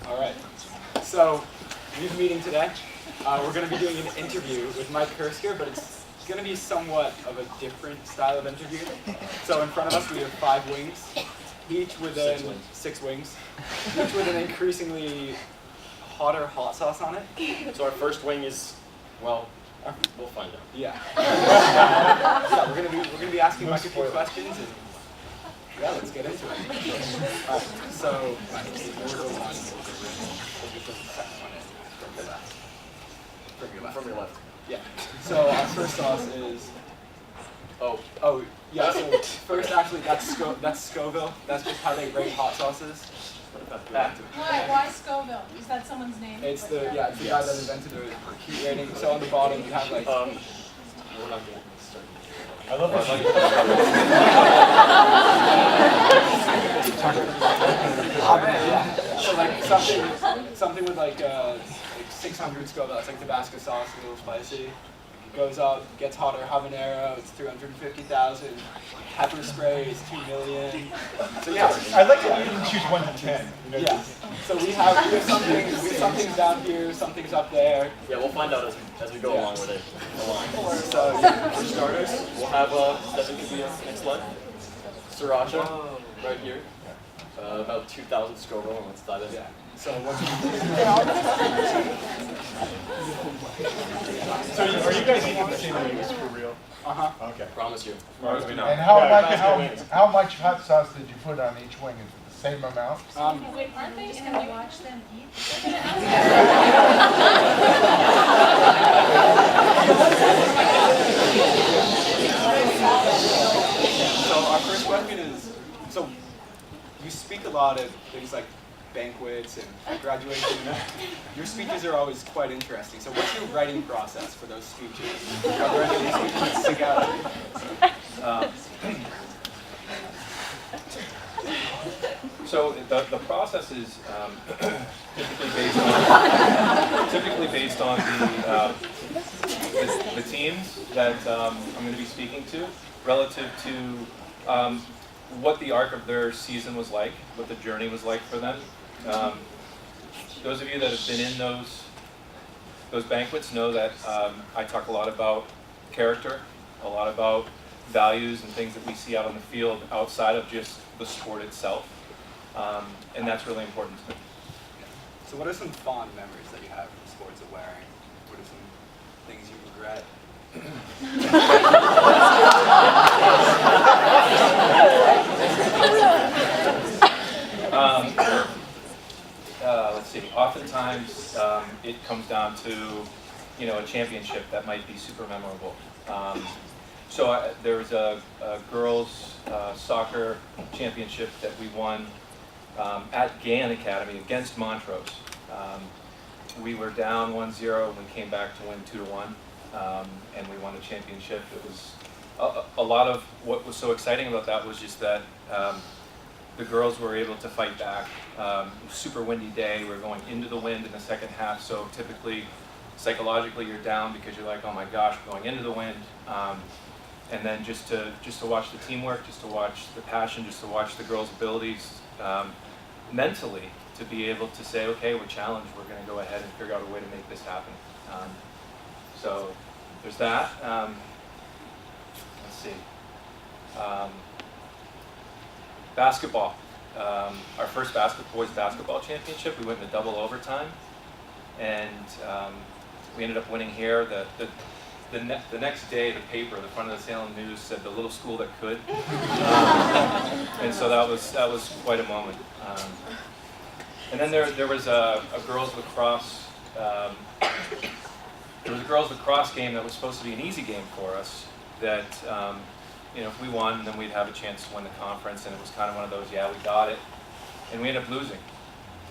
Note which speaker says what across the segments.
Speaker 1: All right. So, we're meeting today. We're going to be doing an interview with Mike Kersker, but it's going to be somewhat of a different style of interview. So, in front of us, we have 5 wings, each with six wings, each with an increasingly hotter hot sauce on it.
Speaker 2: So our first wing is, well, we'll find out.
Speaker 1: Yeah. Yeah, we're gonna be asking Mike a few questions, and yeah, let's get into it. All right. So,
Speaker 2: From your left.
Speaker 1: Yeah. So our first sauce is. Oh, yeah. So first, actually, that's Scoville. That's just how they rate hot sauces.
Speaker 3: Why Scoville? Is that someone's name?
Speaker 1: It's the guy that invented the heat rating. So on the bottom you have like.
Speaker 2: We're not going to start.
Speaker 4: I love that.
Speaker 1: So like something with like 600 Scoville. That's like Tabasco sauce, a little spicy. Goes up, gets hotter. Habanero, it's 350,000. Pepper spray is 2 million. So yeah,
Speaker 4: I like that you can choose 1 to 10. You know?
Speaker 1: yeah. So we have something's down here, something's up there.
Speaker 2: Yeah, we'll find out as we go along with it.
Speaker 1: So yeah, for starters,
Speaker 2: We'll have Devin could be next slide. Sriracha, right here. About 2,000 Scoville, and let's dive in.
Speaker 1: yeah. So what's
Speaker 4: So are you guys eating the same wings for real? Okay.
Speaker 2: Promise you.
Speaker 4: And
Speaker 5: how much hot sauce did you put on each wing? Is it the same amount?
Speaker 3: Wait, aren't they just going to watch them eat?
Speaker 1: So our first question is, so you speak a lot at things like banquets and graduation. Your speeches are always quite interesting. So what's your writing process for those speeches? Are there any speeches that stick out?
Speaker 6: So the process is typically based on the teams that I'm going to be speaking to, relative to what the arc of their season was like, what the journey was like for them. Those of you that have been in those banquets know that I talk a lot about character, a lot about values and things that we see out on the field outside of just the sport itself, and that's really important to me.
Speaker 1: So what are some fond memories that you have from sports at Waring? What are some things you regret?
Speaker 6: Let's see. Oftentimes, it comes down to, a championship that might be super memorable. There was a girls' soccer championship that we won at Gann Academy against Montrose. We were down 1-0 and we came back to win 2-1, and we won the championship. It was a lot of what was so exciting about that was just that the girls were able to fight back. Super windy day. We were going into the wind in the second half, so typically, psychologically, you're down because you're like, oh my gosh, we're going into the wind. And then just to watch the teamwork, just to watch the passion, just to watch the girls' abilities mentally, to be able to say, okay, we're challenged, we're going to go ahead and figure out a way to make this happen. So there's that. Let's see. Basketball. Our first boys basketball championship, we went into double overtime, and we ended up winning here. The next day, the paper, the front of the Salem News said the little school that could, and so that was quite a moment. And then there was a girls lacrosse. There was a girls lacrosse game that was supposed to be an easy game for us. That if we won, then we'd have a chance to win the conference, and it was kind of one of those, yeah, we got it, and we ended up losing,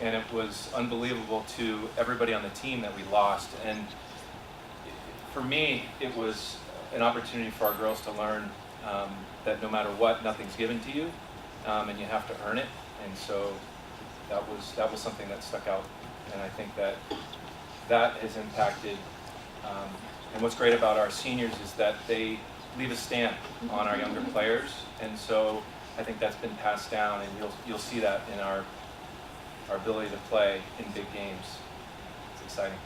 Speaker 6: and it was unbelievable to everybody on the team that we lost. And for me, it was an opportunity for our girls to learn that no matter what, nothing's given to you, and you have to earn it. And so that was something that stuck out, and I think that has impacted. And what's great about our seniors is that they leave a stamp on our younger players, and so I think that's been passed down, and you'll see that in our our ability to play in big games. It's exciting.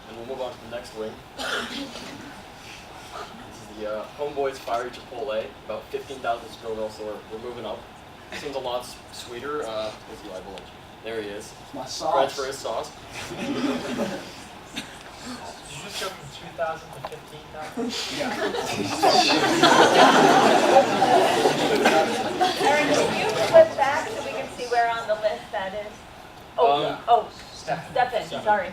Speaker 2: And we'll move on to the next wing. This is the Homeboys Fiery Chipotle, about 15,000 Scoville, so we're moving up. This one's a lot sweeter. Where's Eli Bullen? There he is.
Speaker 1: My
Speaker 2: Spread for his sauce.
Speaker 7: Did you just go from 2,000 to 15,000?
Speaker 1: Yeah.
Speaker 8: Aaron, can you flip back so we can see where on the list that is? Oh, Stefan, sorry.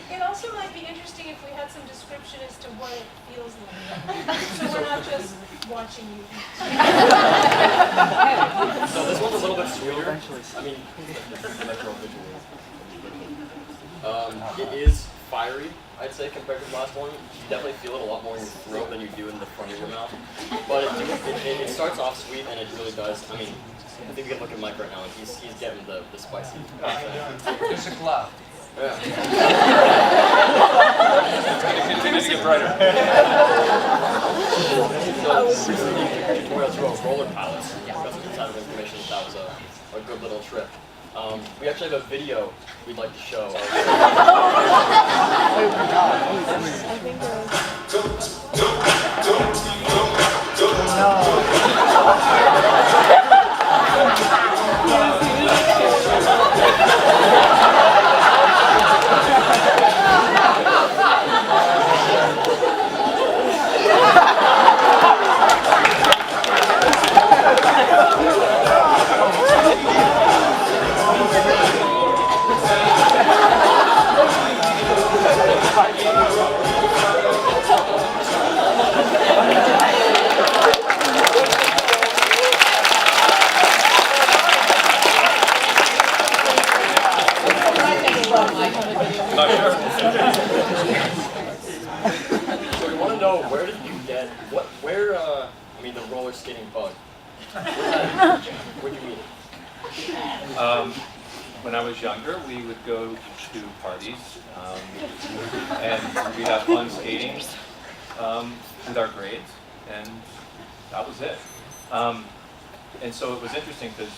Speaker 3: It also might be interesting if we had some description as to what it feels like. So we're not just watching you eat.
Speaker 2: So this one's a little bit sweeter. I mean, it is fiery, I'd say, compared to the last one. You definitely feel it a lot more in your throat than you do in the front of your mouth. But it starts off sweet, and it really does. I mean, I think we can look at Mike right now, and he's getting the spicy.
Speaker 5: It's a glove.
Speaker 2: Yeah.
Speaker 6: Continue to get brighter.
Speaker 2: So recently, tutorial to a roller palace. Got some inside information that was a good little trip. We actually have a video we'd like to show. So we want to know, where did you get I mean, the roller skating bug. Where'd you meet it?
Speaker 6: When I was younger, we would go to parties, and we'd have fun skating with our grades, and that was it. And so it was interesting because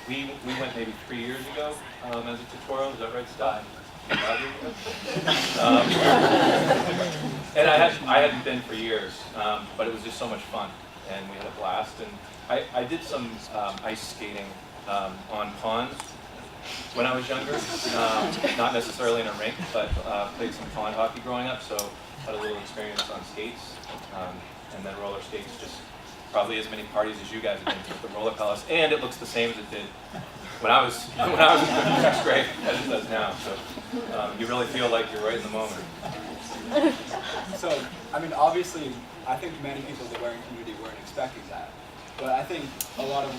Speaker 6: we went maybe 3 years ago as a tutorial. Is that right, Scott? 5 years ago? And I hadn't been for years, but it was just so much fun, and we had a blast. And I did some ice skating on ponds when I was younger, not necessarily in a rink, but played some pond hockey growing up, so had a little experience on skates, and then roller skates. Just probably as many parties as you guys have been to at the roller palace, and it looks the same as it did when I was in 6th grade as it does now. So you really feel like you're right in the moment.
Speaker 1: So, I mean, obviously, I think many people in the wearing community weren't expecting that. But I think a lot of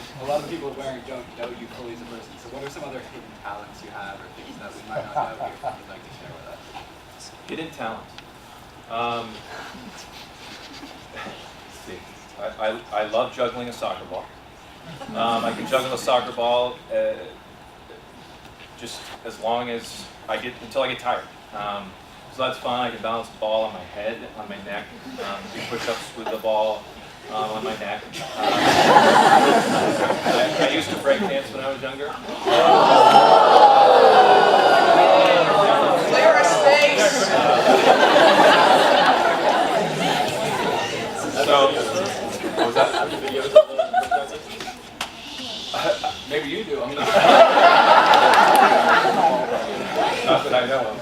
Speaker 1: people wearing don't know you fully as a person. So what are some other hidden talents you have, or things that we might not know you'd like to share with us?
Speaker 6: Hidden talent. Let's see. I love juggling a soccer ball. I can juggle a soccer ball just as long as until I get tired. So that's fun. I can balance the ball on my head, on my neck, do push-ups with the ball on my neck. I used to break dance when I was younger.
Speaker 8: Clear a space.
Speaker 6: So, what was that?
Speaker 2: Have you videos of the dancing?
Speaker 6: Maybe you do. I'm not. Not that I know of.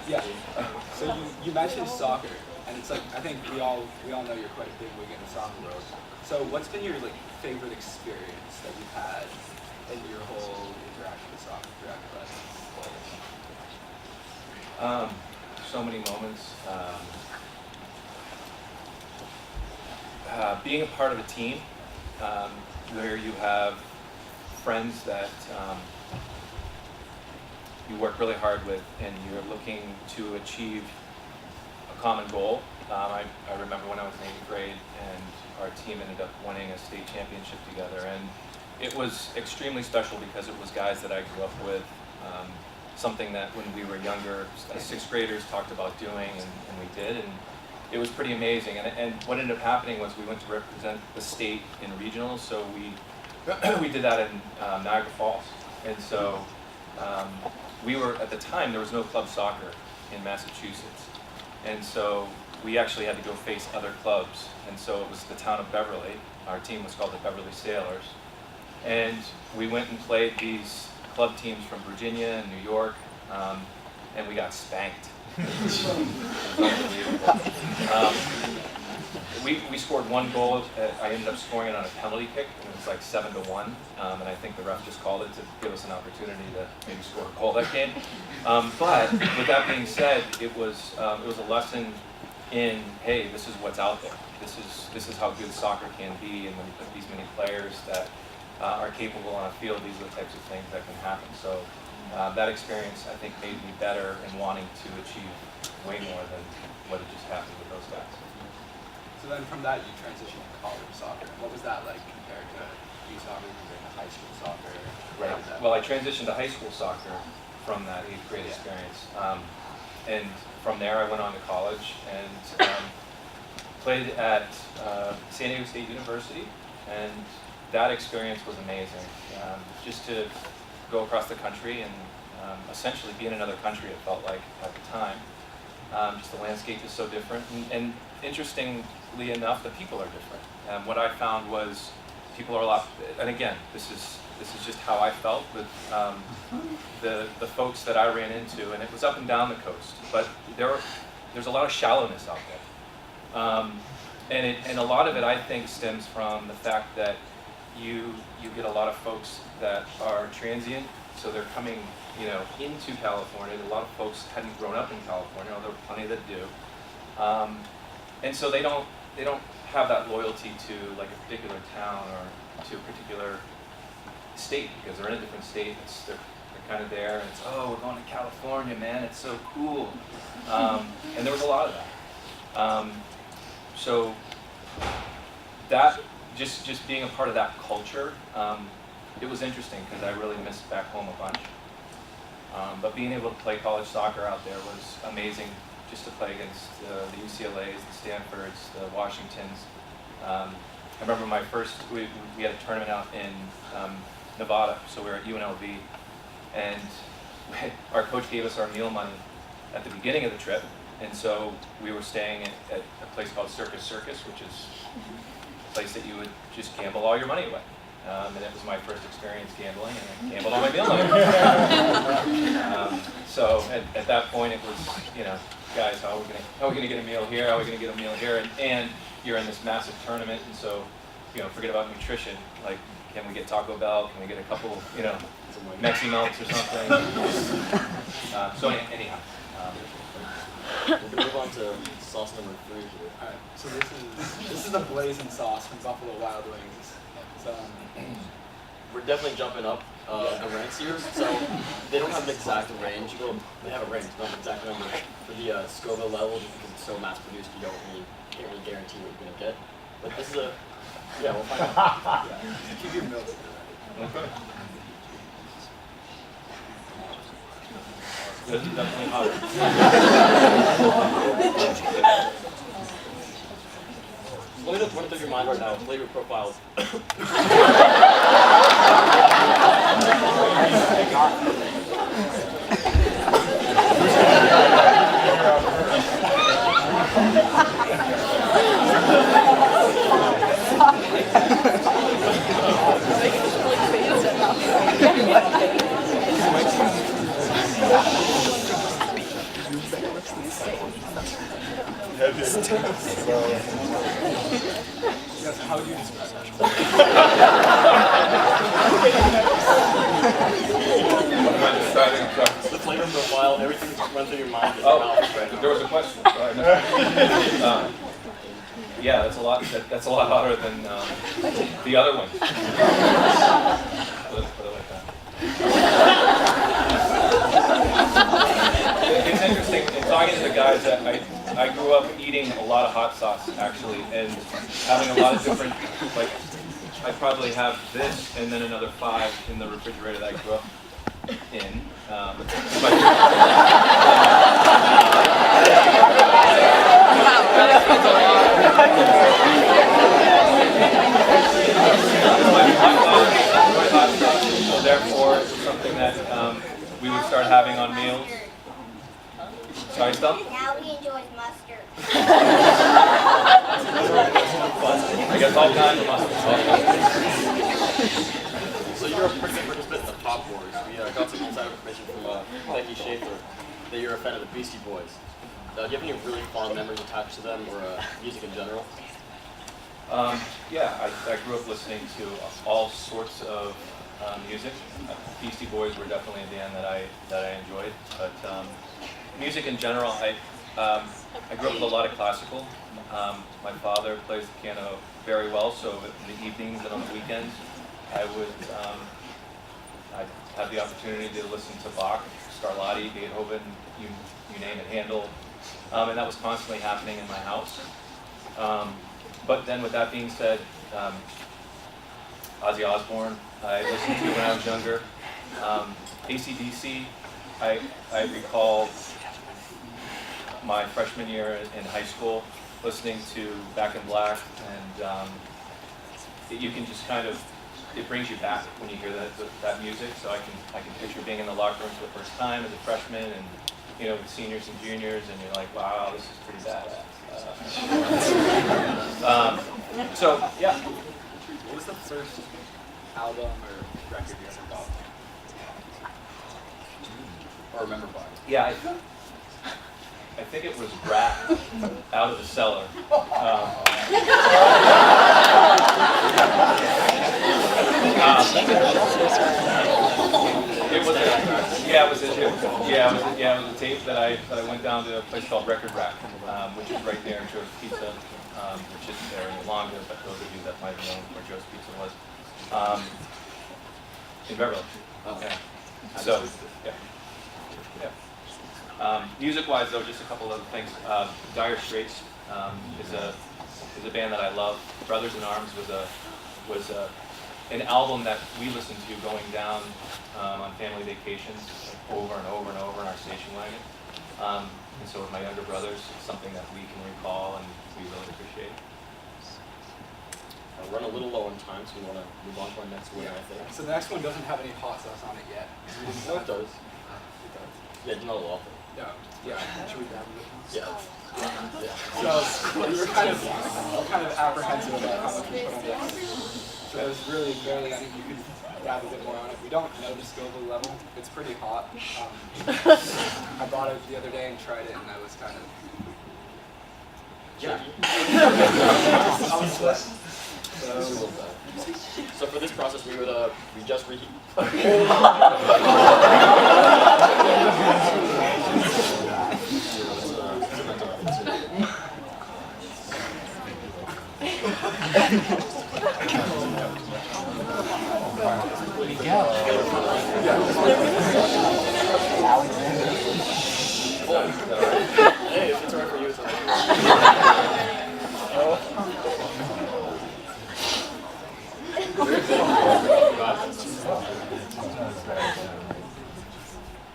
Speaker 1: Yeah. So you mentioned soccer, and it's like, I think we all know you're quite a big wig in the soccer world. So what's been your favorite experience that you've had in your whole interaction with soccer throughout your life?
Speaker 6: So many moments. Being a part of a team where you have friends that you work really hard with, and you're looking to achieve a common goal. I remember when I was in 8th grade, and our team ended up winning a state championship together, and it was extremely special because it was guys that I grew up with. Something that when we were younger, as 6th graders, talked about doing, and we did, and it was pretty amazing. And what ended up happening was we went to represent the state in regionals, so we we did that in Niagara Falls. And so we were, at the time, there was no club soccer in Massachusetts. And so we actually had to go face other clubs. And so it was the town of Beverly. Our team was called the Beverly Sailors. And we went and played these club teams from Virginia and New York, and we got spanked. It was unbelievable. We scored one goal. I ended up scoring it on a penalty kick, and it was like 7-1. And I think the ref just called it to give us an opportunity to maybe score a goal that game. But with that being said, it was a lesson in, hey, this is what's out there. This is how good soccer can be, and when you put these many players that are capable on a field, these are the types of things that can happen. So that experience, I think, made me better in wanting to achieve way more than what had just happened with those guys.
Speaker 1: So then from that, you transitioned to college soccer. What was that like compared to youth soccer, compared to high school soccer?
Speaker 6: Right. Well, I transitioned to high school soccer from that 8th grade experience. And from there, I went on to college and played at San Diego State University. And that experience was amazing. Just to go across the country and essentially be in another country, it felt like at the time. Just the landscape is so different. And interestingly enough, the people are different. What I found was people are a lot, and again, this is just how I felt with the folks that I ran into, and it was up and down the coast, but there's a lot of shallowness out there. And a lot of it, I think, stems from the fact that you get a lot of folks that are transient, so they're coming, into California. A lot of folks hadn't grown up in California, although there are plenty that do. And so they don't have that loyalty to like a particular town or to a particular state, because they're in a different state. They're kind of there, and it's, oh, we're going to California, man, it's so cool. And there was a lot of that. So that, just being a part of that culture, it was interesting because I really missed back home a bunch. But being able to play college soccer out there was amazing, just to play against the UCLAs, the Stanfords, the Washingtons. I remember my first, we had a tournament out in Nevada, so we were at UNLV, and our coach gave us our meal money at the beginning of the trip, and so we were staying at a place called Circus, which is a place that you would just gamble all your money away. And it was my first experience gambling, and I gambled all my meal money. So at that point, it was, guys, how are we gonna get a meal here? How are we gonna get a meal here? And you're in this massive tournament, and so, forget about nutrition. Like, can we get Taco Bell? Can we get a couple, Mexi Melts or something? So anyhow.
Speaker 2: We're gonna move on to sauce number 3 here.
Speaker 1: All right. So this is the blazing sauce from Buffalo Wild Wings. So
Speaker 2: We're definitely jumping up the ranks here, so they don't have an exact range. They have a range, not an exact number for the Scoville level, just because it's so mass produced. You can't really guarantee what you're gonna get. But this is we'll find out.
Speaker 1: yeah. Keep your milk.
Speaker 6: This is definitely hot.
Speaker 2: Let me just run through your mind right now. Flavor profiles.
Speaker 1: Yes, how would you describe that?
Speaker 2: The flavor profile, everything that runs through your mind.
Speaker 6: There was a question. Sorry. Yeah, that's a lot. That's a lot hotter than the other one. Let's put it like that. It's interesting in talking to the guys that I grew up eating a lot of hot sauce actually, and having a lot of different, like, I probably have this and then another 5 in the refrigerator that I grew up in. enjoyed hot sauce, so therefore it was something that we would start having on meals. Sorry, Stump?
Speaker 9: Now he enjoys mustard.
Speaker 6: I guess all kinds of mustard.
Speaker 2: So you're a participant in the Pop Wars. We got some insider information from Becky Schaefer that you're a fan of the Beastie Boys. Do you have any really fond memories attached to them or music in general?
Speaker 6: Yeah, I grew up listening to all sorts of music. Beastie Boys were definitely a band that I enjoyed, but music in general, I grew up with a lot of classical. My father plays the piano very well, so in the evenings and on the weekends, I had the opportunity to listen to Bach, Scarlatti, Beethoven, you name it, Handel, and that was constantly happening in my house. But then with that being said, Ozzy Osbourne, I listened to when I was younger. AC/DC, I recall my freshman year in high school listening to Back in Black, and you can just kind of, it brings you back when you hear that music. So I can picture being in the locker room for the first time as a freshman, and with seniors and juniors, and you're like, wow, this is pretty badass. So yeah.
Speaker 1: What was the first album or record you ever bought? Or remember buying?
Speaker 6: Yeah, I think it was Rat, Out of the Cellar. It was a tape that I went down to a place called Record Rack, which is right there in Joe's Pizza, which isn't there any longer, but those of you that might have known where Joe's Pizza was, in Beverly. Yeah. So, yeah. Music-wise, though, just a couple other things. Dire Straits is a band that I love. Brothers in Arms was an album that we listened to going down on family vacations over and over and over in our station wagon. And so with my younger brothers, it's something that we can recall and we really appreciate.
Speaker 2: We're running a little low on time, so we want to move on to our next winner, I think.
Speaker 1: So the next one doesn't have any hot sauce on it yet.
Speaker 2: No, it does. Yeah, not a lot.
Speaker 1: Yeah. Yeah. Should we grab it?
Speaker 2: Yeah.
Speaker 1: So we were kind of apprehensive about how much we put on this. So it was really barely any. You could dab a bit more on it. We don't know the Scoville level. It's pretty hot. I bought it the other day and tried it, and I was kind of.
Speaker 2: Yeah. So for this process, we just reheat. Hey, if it's alright for you, it's alright.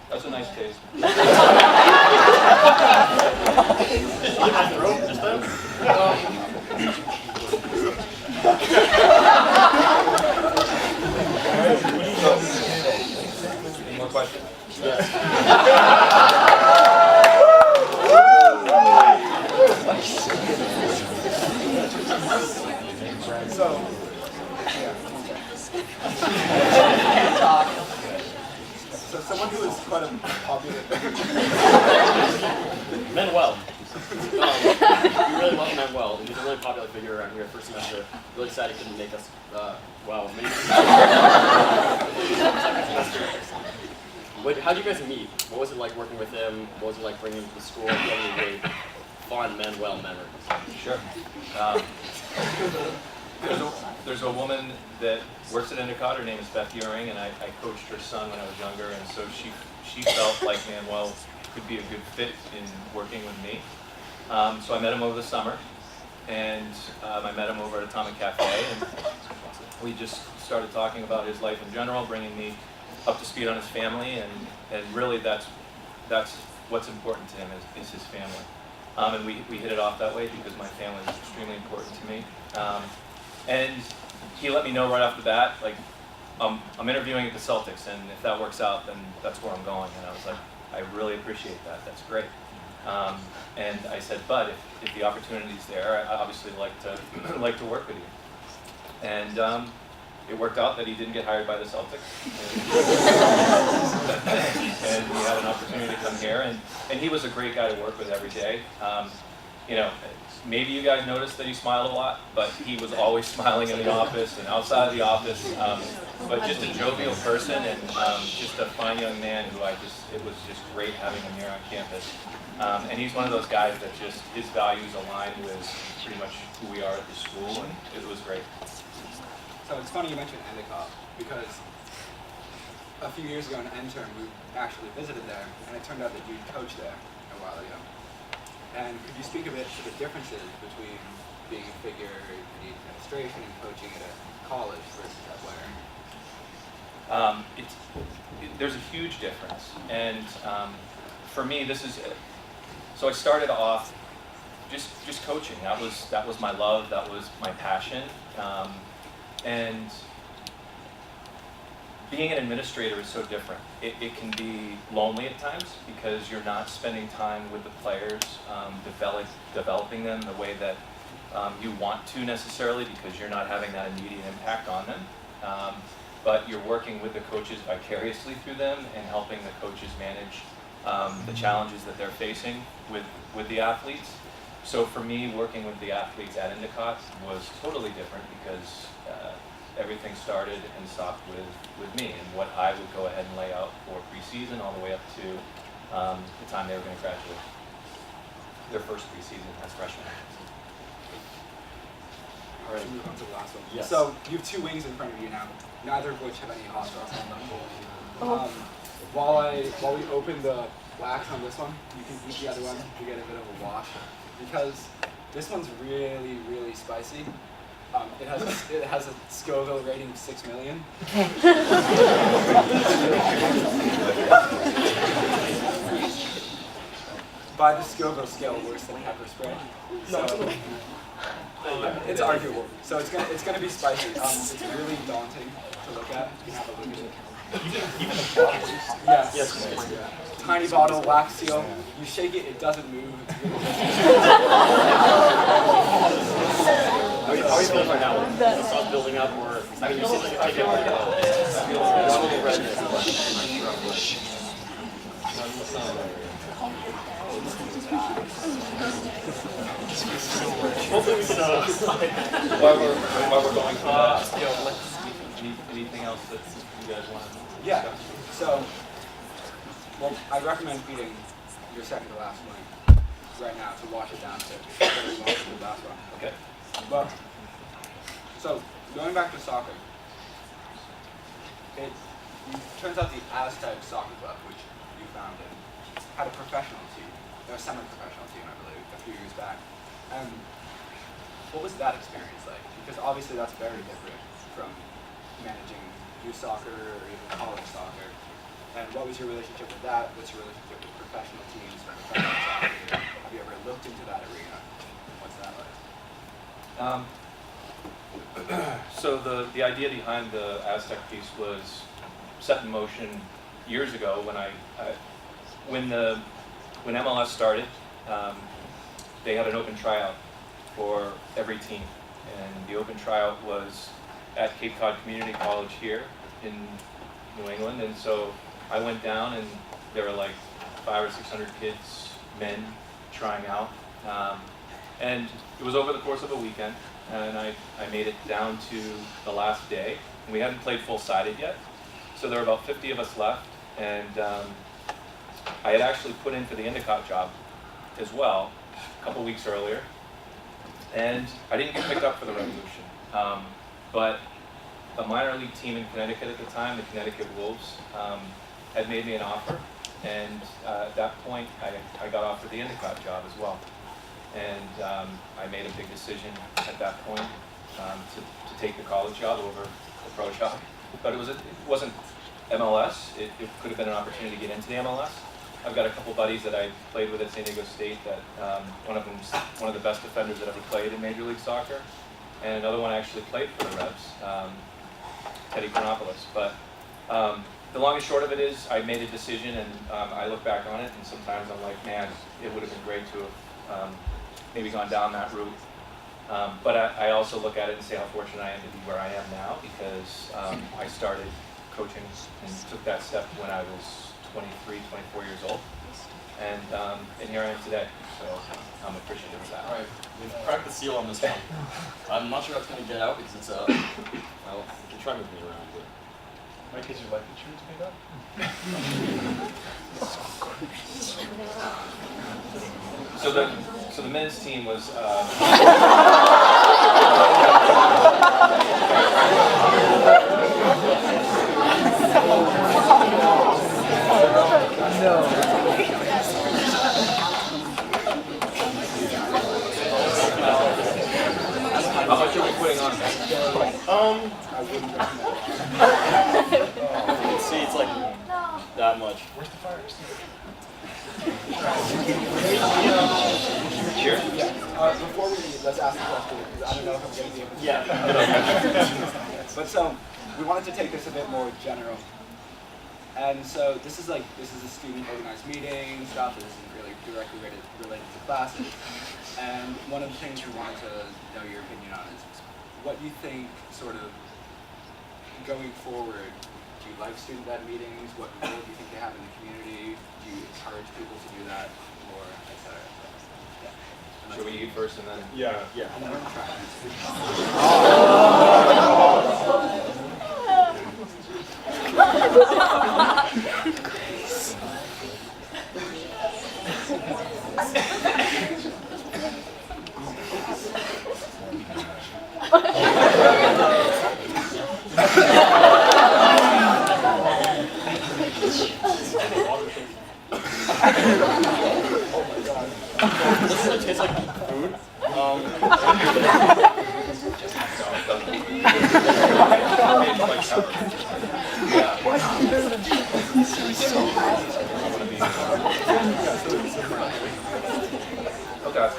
Speaker 6: That's a nice taste. Any more questions?
Speaker 1: So someone who is quite a popular.
Speaker 2: Manuel. We really love Manuel. He's a really popular figure around here first semester. Really sad he couldn't make us, maybe. How did you guys meet? What was it like working with him? What was it like bringing him to the school? Do you have any really fond Manuel memories?
Speaker 6: Sure. There's a woman that works at Endicott. Her name is Beth Uring, and I coached her son when I was younger, and so she felt like Manuel could be a good fit in working with me. So I met him over the summer, and I met him over at Atomic Cafe, and we just started talking about his life in general, bringing me up to speed on his family, and really that's what's important to him is his family. And we hit it off that way because my family is extremely important to me. And he let me know right off the bat, like, I'm interviewing at the Celtics, and if that works out, then that's where I'm going. And I was like, I really appreciate that. That's great. And I said, but if the opportunity's there, I obviously like to work with you. And it worked out that he didn't get hired by the Celtics, and he had an opportunity to come here. And he was a great guy to work with every day. You know, maybe you guys noticed that he smiled a lot, but he was always smiling in the office and outside of the office. But just a jovial person, and just a fine young man who it was just great having him here on campus. And he's one of those guys that just, his values align with pretty much who we are at the school, and it was great.
Speaker 1: So it's funny you mentioned Endicott, because a few years ago in an intern, we actually visited there, and it turned out that you coached there a while ago. And could you speak a bit to the differences between being a figure in the administration and coaching at a college versus at Blair?
Speaker 6: There's a huge difference, and for me, so I started off just coaching. That was my love. That was my passion, and being an administrator is so different. It can be lonely at times because you're not spending time with the players, developing them the way that you want to necessarily, because you're not having that immediate impact on them. But you're working with the coaches vicariously through them and helping the coaches manage the challenges that they're facing with the athletes. So for me, working with the athletes at Endicott was totally different because everything started and stopped with me and what I would go ahead and lay out for preseason all the way up to the time they were going to graduate. Their first preseason as freshmen.
Speaker 1: All right, move on to the last one.
Speaker 2: Yes.
Speaker 1: So you have two wings in front of you now, neither of which have any Oscars on them. While we open the wax on this one, you can eat the other one to get a bit of a wash, because this one's really, really spicy. It has a Scoville rating of 6 million. By the Scoville scale, worse than pepper spray. So it's arguable. So it's gonna be spicy. It's really daunting to look at. You can have a look at it.
Speaker 4: Even the bottles.
Speaker 1: Yes.
Speaker 2: Yes.
Speaker 1: Yeah. Tiny bottle, wax seal. You shake it, it doesn't move. It's really
Speaker 2: How are you feeling right now? Is the sauce building up, or I mean, you seem like it's right now. It's a little redness. Hopefully we can.
Speaker 6: While we're going through that, anything else that you guys want to discuss?
Speaker 1: Yeah. So, well, I recommend eating your second to last one right now to wash it down to the last one.
Speaker 6: Okay.
Speaker 1: But, so, going back to soccer, it turns out the Aztec Soccer Club, which you founded, had a professional team, a semi-professional team, I believe, a few years back. What was that experience like? Because obviously that's very different from managing youth soccer or even college soccer. And what was your relationship with that? What's your relationship with professional teams, professional soccer? Have you ever looked into that arena? What's that like?
Speaker 6: So the idea behind the Aztec piece was set in motion years ago when MLS started. They had an open tryout for every team, and the open tryout was at Cape Cod Community College here in New England. And so I went down, and there were like 500 or 600 kids, men, trying out. And it was over the course of a weekend, and I made it down to the last day. And we hadn't played full-sided yet, so there were about 50 of us left. And I had actually put in for the Endicott job as well a couple weeks earlier, and I didn't get picked up for the Revolution. But a minor league team in Connecticut at the time, the Connecticut Wolves, had made me an offer, and at that point I got offered the Endicott job as well. And I made a big decision at that point to take the college job over the pro job. But it wasn't MLS. It could have been an opportunity to get into the MLS. I've got a couple buddies that I played with at San Diego State that one of them's one of the best defenders that ever played in Major League Soccer. and another one actually played for the Revs, Teddy Chronopoulos. But the long and short of it is, I made a decision, and I look back on it, and sometimes I'm like, man, it would have been great to have maybe gone down that route. But I also look at it and say how fortunate I am to be where I am now, because I started coaching and took that step when I was 23, 24 years old. And here I am today, so I'm appreciative of that.
Speaker 2: All right, we've cracked the seal on this one. I'm not sure how it's going to get out because it's well, you can try moving me around, but.
Speaker 4: Mike, is your life insurance paid up?
Speaker 6: So the men's team was. How much are we putting on?
Speaker 2: You can see it's like that much.
Speaker 4: Where's the fire extinguisher?
Speaker 6: Cheers.
Speaker 1: Before let's ask the question, because I don't know if I'm going to be able to.
Speaker 2: Yeah.
Speaker 1: But so, we wanted to take this a bit more general. And so this is a student organized meeting, stuff that isn't really directly related to classes. And one of the things we wanted to know your opinion on is what you think sort of going forward, do you like student-led meetings? What role do you think they have in the community? Do you encourage people to do that? Or et cetera, et cetera? Yeah.
Speaker 6: Should we eat first and then?
Speaker 4: Yeah.
Speaker 1: And then we're going to try.
Speaker 2: Doesn't it taste like food?
Speaker 6: Okay.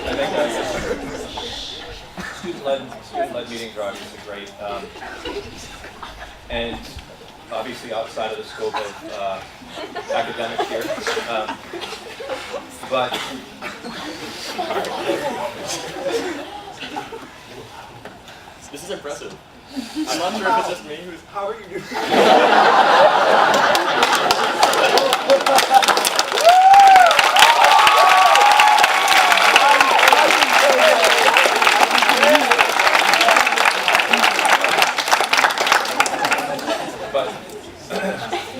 Speaker 6: I think student-led meetings are obviously great, and obviously outside of the scope of academics here. But
Speaker 2: This is impressive. I'm not sure if it's just me who's.
Speaker 1: How are you doing?
Speaker 6: But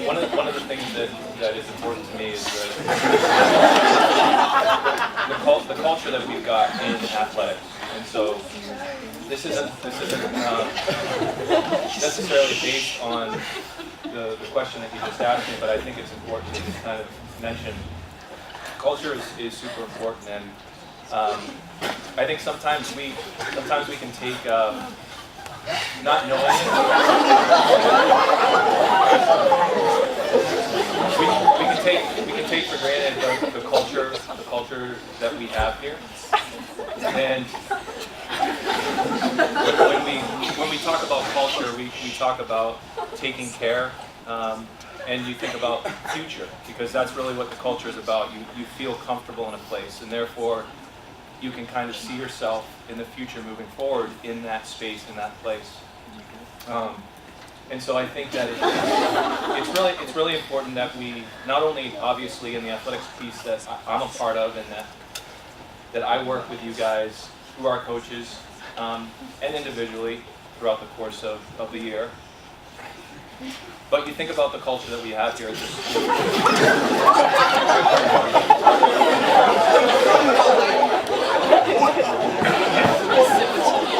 Speaker 6: one of the things that is important to me is the culture that we've got in athletics, and so this isn't necessarily based on the question that you just asked me, but I think it's important to just kind of mention culture is super important, and I think sometimes we can take not knowing it. We can take for granted the culture that we have here, and when we talk about culture, we talk about taking care, and you think about future, because that's really what the culture is about. You feel comfortable in a place, and therefore you can kind of see yourself in the future moving forward in that space, in that place. And so I think that it's really important that we, not only obviously in the athletics piece that I'm a part of, and that I work with you guys who are coaches, and individually throughout the course of the year. But you think about the culture that we have here at this school.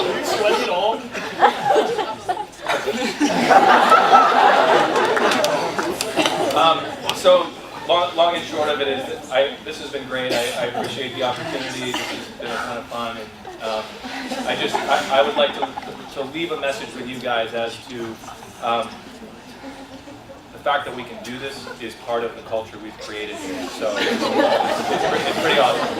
Speaker 2: Are you sweating at all?
Speaker 6: So long and short of it is that this has been great. I appreciate the opportunity. This has been a ton of fun, and I would like to leave a message with you guys as to the fact that we can do this is part of the culture we've created here. So it's pretty awesome.